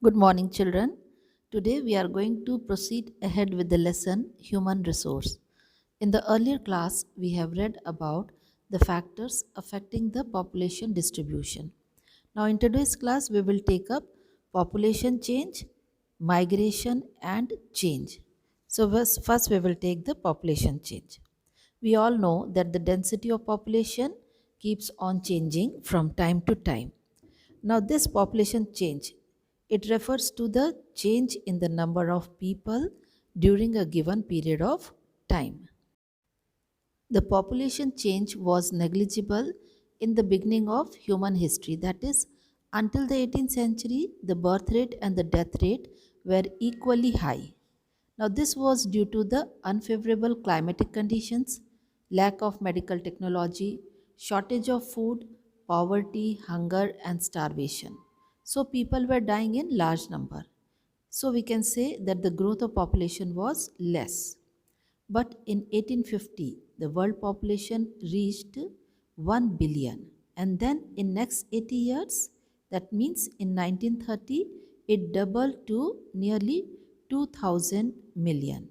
Good morning, children. Today we are going to proceed ahead with the lesson Human Resource. In the earlier class, we have read about the factors affecting the population distribution. Now, in today's class, we will take up population change, migration, and change. So, first we will take the population change. We all know that the density of population keeps on changing from time to time. Now, this population change, it refers to the change in the number of people during a given period of time. The population change was negligible in the beginning of human history, that is, until the 18th century, the birth rate and the death rate were equally high. Now, this was due to the unfavorable climatic conditions, lack of medical technology, shortage of food, poverty, hunger, and starvation. So, people were dying in large number. So, we can say that the growth of population was less. But in 1850, the world population reached 1 billion. And then in next 80 years, that means in 1930, it doubled to nearly 2000 million.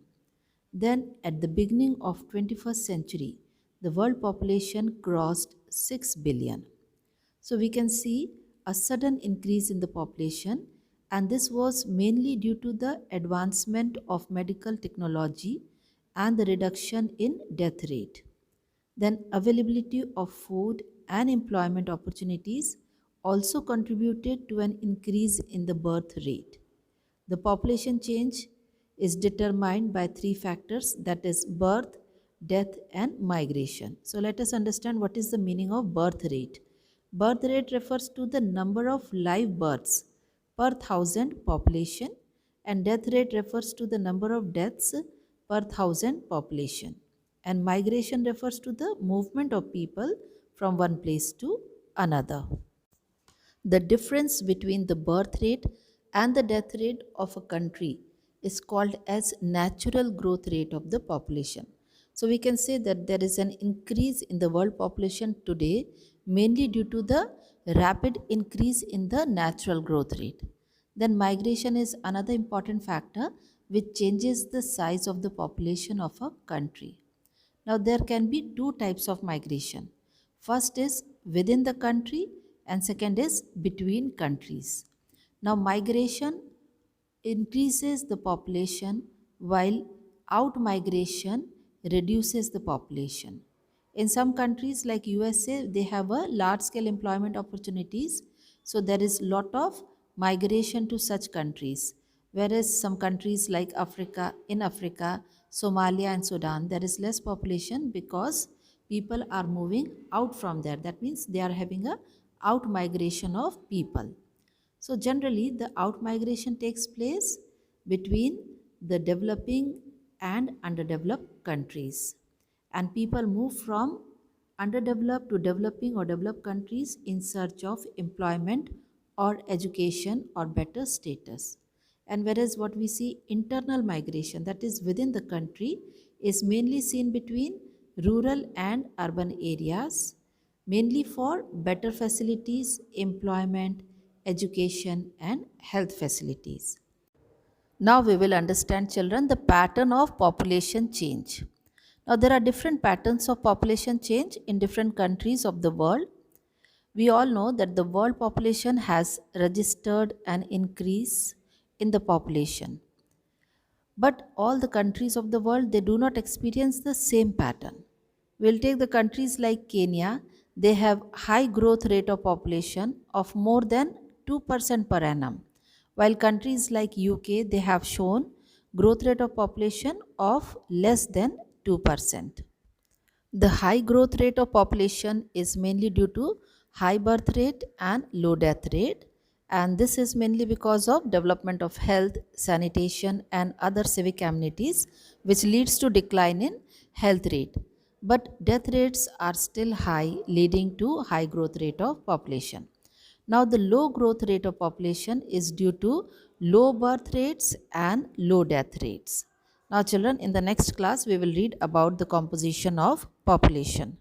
Then at the beginning of 21st century, the world population crossed 6 billion. So we can see a sudden increase in the population, and this was mainly due to the advancement of medical technology and the reduction in death rate. Then availability of food and employment opportunities also contributed to an increase in the birth rate. The population change is determined by three factors, that is birth, death and migration. So let us understand what is the meaning of birth rate. Birth rate refers to the number of live births per thousand population, and death rate refers to the number of deaths per thousand population, and migration refers to the movement of people from one place to another. The difference between the birth rate and the death rate of a country is called as natural growth rate of the population. So we can say that there is an increase in the world population today mainly due to the rapid increase in the natural growth rate. Then migration is another important factor which changes the size of the population of a country. Now, there can be two types of migration. First is within the country, and second is between countries. Now, migration increases the population while out migration reduces the population. In some countries like USA, they have a large scale employment opportunities, so there is lot of migration to such countries. Whereas some countries like Africa, Somalia and Sudan, there is less population because people are moving out from there. That means they are having a out migration of people. So generally the out migration takes place between the developing and underdeveloped countries, and people move from underdeveloped to developing or developed countries in search of employment or education or better status. And whereas what we see internal migration, that is within the country, is mainly seen between rural and urban areas, mainly for better facilities, employment, education and health facilities. Now we will understand, children, the pattern of population change. Now there are different patterns of population change in different countries of the world. We all know that the world population has registered an increase in the population. But all the countries of the world, they do not experience the same pattern. We'll take the countries like Kenya. They have high growth rate of population of more than 2% per annum. While countries like UK, they have shown growth rate of population of less than 2%. The high growth rate of population is mainly due to high birth rate and low death rate, and this is mainly because of development of health, sanitation and other civic amenities, which leads to decline in health rate. But death rates are still high, leading to high growth rate of population. Now the low growth rate of population is due to low birth rates and low death rates. Now children, in the next class we will read about the composition of population.